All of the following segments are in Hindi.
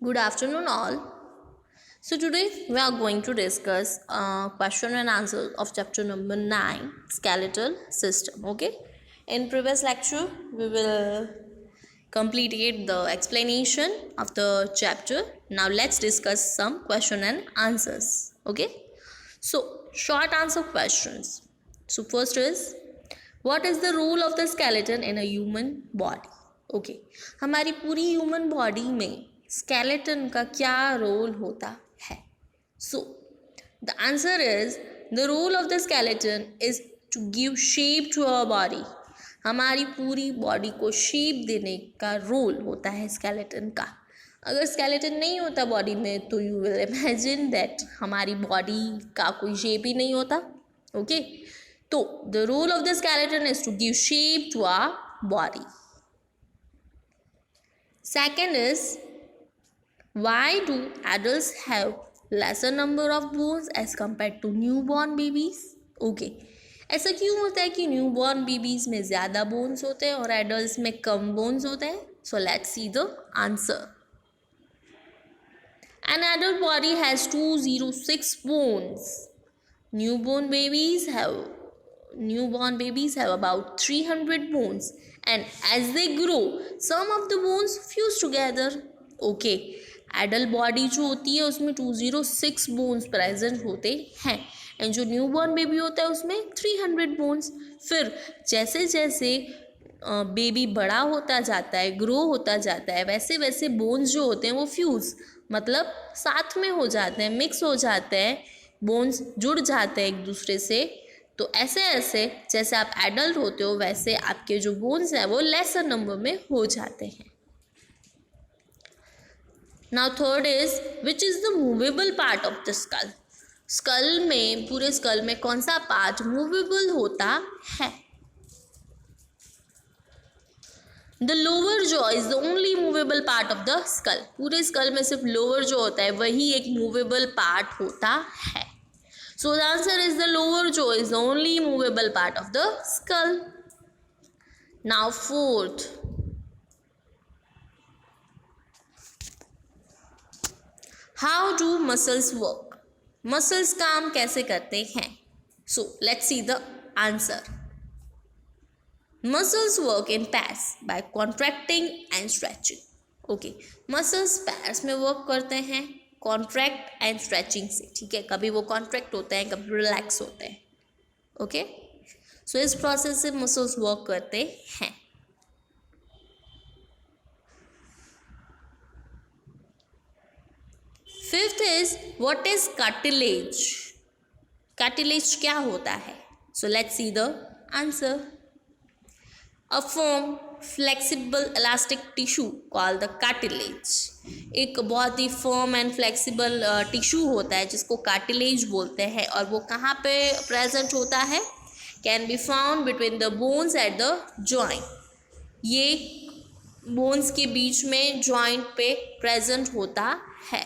Good afternoon, all. So, today we are going to discuss question and answer of chapter number 9, skeletal system. Okay, in previous lecture, we will complete the explanation of the chapter. Now, let's discuss some question and answers. Okay, so short answer questions. So, first is what is the role of the skeleton in a human body? Okay हमारी पूरी ह्यूमन बॉडी में स्केलेटन का क्या रोल होता है? So the answer is the role of the skeleton is to give shape to our body. हमारी पूरी बॉडी को शेप देने का रोल होता है स्केलेटन का. अगर स्केलेटन नहीं होता बॉडी में तो यू विल इमेजिन दैट हमारी बॉडी का कोई शेप ही नहीं होता. ओके तो the role of the skeleton is to give shape to our body. Second is, why do adults have lesser number of bones as compared to newborn babies? Okay, ऐसा क्यों होता है कि न्यूबॉर्न बेबीज में ज़्यादा बोन्स होते हैं और एडल्ट्स में कम बोन्स होते हैं? So let's see the answer. An adult body has 206 bones. Newborn babies have about 300 bones, and as they grow some of the bones fuse together. Okay, adult body जो होती है उसमें 206 बोन्स प्रेजेंट होते हैं एंड जो न्यूबॉर्न बेबी होता है उसमें 300 बोन्स. फिर जैसे जैसे बेबी बड़ा होता जाता है, ग्रो होता जाता है, वैसे वैसे बोन्स जो होते हैं वो फ्यूज़ मतलब साथ में हो जाते हैं, मिक्स हो जाते हैं, बोन्स जुड़ जाते हैं एक दूसरे से. तो ऐसे ऐसे जैसे आप एडल्ट होते हो वैसे आपके जो बोन्स हैं वो लेसर नंबर में हो जाते हैं. Now third is which is the movable part of the skull. Skull में, पूरे स्कल में कौन सा पार्ट मूवेबल होता है? The lower jaw is the only movable part of the school. पूरे स्कल में सिर्फ लोअर जॉ होता है, वही एक मूवेबल पार्ट होता है. So the answer is the lower jaw is the only movable part of the skull. Now fourth, how do muscles work? Muscles काम कैसे करते हैं? So let's see the answer. Muscles work in pairs by contracting and stretching. Okay, muscles pairs में work करते हैं कॉन्ट्रैक्ट एंड स्ट्रेचिंग से. ठीक है, कभी वो कॉन्ट्रैक्ट होते हैं, कभी रिलैक्स होते हैं. ओके, सो इस प्रोसेस से मसल्स वर्क करते हैं. Fifth is what is cartilage. Cartilage क्या होता है? So let's see the answer. A firm flexible elastic tissue called the cartilage. एक बहुत ही फर्म एंड फ्लेक्सिबल टिश्यू होता है जिसको कार्टिलेज बोलते हैं और वो कहाँ पे प्रेजेंट होता है? Can be found between the bones at the joint. ये बोन्स के बीच में जॉइंट पे प्रेजेंट होता है.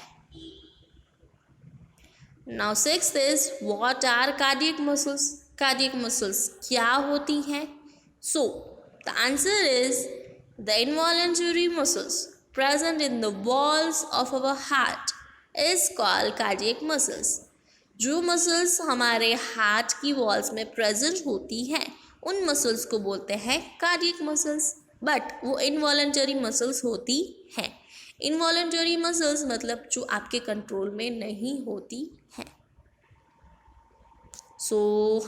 Now sixth is what are cardiac muscles. Cardiac muscles क्या होती हैं? So the answer is the involuntary muscles present in the walls of our heart is called cardiac muscles. जो मसल्स हमारे हार्ट की वॉल्स में प्रेजेंट होती हैं उन मसल्स को बोलते हैं कार्डियक मसल्स, बट वो इनवॉलंटरी मसल्स होती हैं. इनवॉलंटरी मसल्स मतलब जो आपके कंट्रोल में नहीं होती हैं. सो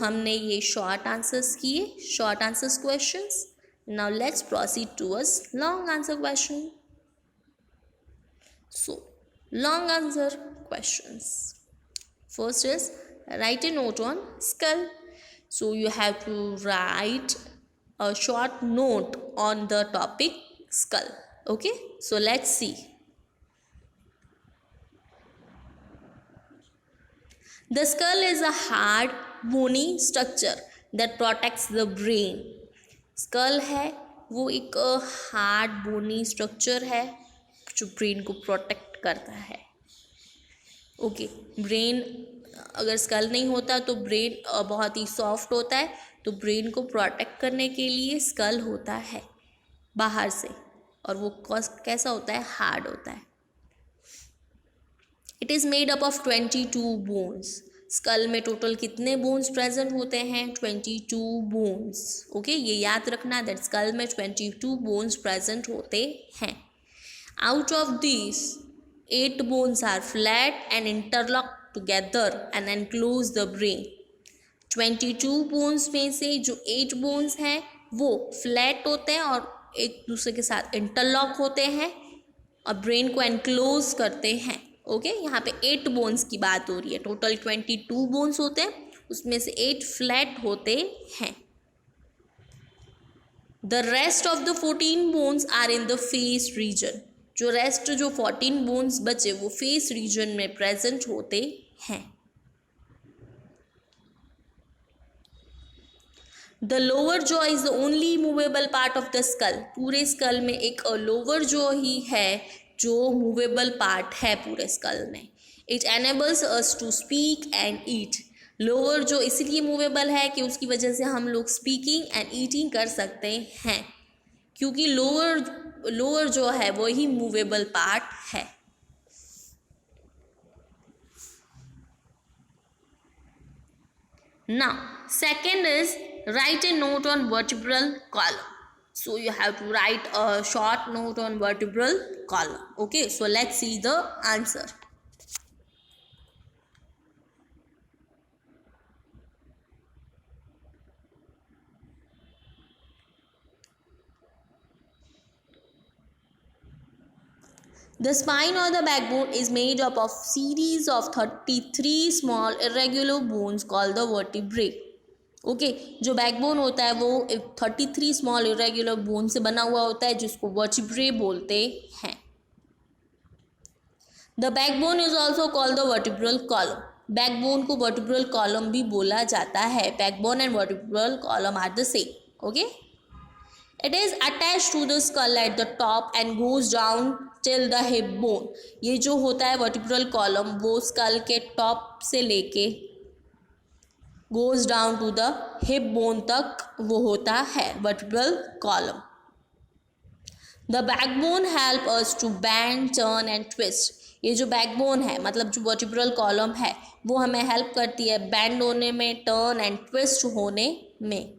हमने ये शॉर्ट आंसर्स किए, short answers questions. Now let's proceed towards long answer question. So, long answer questions. First is write a note on skull. So you have to write a short note on the topic skull. Okay, so let's see. The skull is a hard, bony structure that protects the brain. Skull है वो एक हार्ड बोनी स्ट्रक्चर है जो ब्रेन को प्रोटेक्ट करता है. ओके, ब्रेन अगर स्कल नहीं होता तो ब्रेन बहुत ही सॉफ्ट होता है, तो ब्रेन को प्रोटेक्ट करने के लिए स्कल होता है बाहर से, और वो कैसा होता है? हार्ड होता है. It is made up of 22 bones. Skull में टोटल कितने बोन्स प्रेजेंट होते हैं? 22 बोन्स। ओके, ये याद रखना दैट स्कल में 22 बोन्स प्रेजेंट होते हैं। Out of this 8 bones are flat and interlocked together and enclose the brain। 22 bones में से जो 8 bones हैं वो फ्लैट होते हैं और एक दूसरे के साथ इंटरलॉक होते हैं और ब्रेन को एनक्लोज करते हैं। ओके, यहाँ पे 8 बोन्स की बात हो रही है। टोटल 22 बोन्स होते हैं, उसमें से 8 फ्लैट होते हैं। The rest of the 14 bones are in the face region. जो रेस्ट जो 14 बोन्स बचे वो फेस रीजन में प्रेजेंट होते हैं। The lower jaw is the only movable part of the school. पूरे स्कल में एक लोअर जॉ ही है जो मूवेबल पार्ट है पूरे स्कल में। It enables us to speak and eat. Lower jaw इसलिए मूवेबल है कि उसकी वजह से हम लोग स्पीकिंग एंड ईटिंग कर सकते हैं, क्योंकि लोअर जो है वो ही मूवेबल पार्ट है। Now second is right A note on vertebral column. So you have to write a short note on vertebral column. Okay, so let's see the answer. The spine or the backbone is made up of series of 33 small irregular bones called the vertebrae. Okay, जो बैकबोन होता है वो 33 स्मॉल इरेगुलर बोन से बना हुआ होता है जिसको वर्टिब्रे बोलते हैं। The backbone is also called the vertebral column. Backbone को वर्टिब्रल कॉलम भी बोला जाता है। Backbone and vertebral column are the same. Okay, it is attach to the skull at the top and goes down till the hip bone. ये जो होता है वर्टिब्रल कॉलम वो स्कल के टॉप से लेके goes down to the hip bone तक वो होता है vertebral column. The backbone help us to bend, turn and twist. ये जो backbone है मतलब जो vertebral column है वो हमें help करती है bend होने में, turn and twist होने में.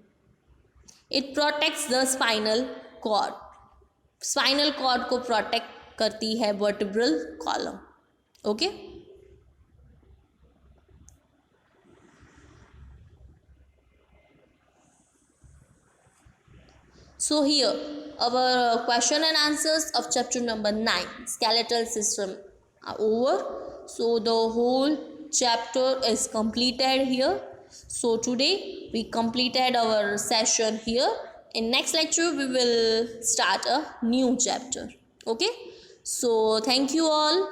It protects the spinal cord. Spinal cord को protect करती है vertebral column. Okay? So here our question and answers of chapter number 9 skeletal system are over. So the whole chapter is completed here. So today we completed our session here. In next lecture we will start a new chapter. Okay, so thank you all.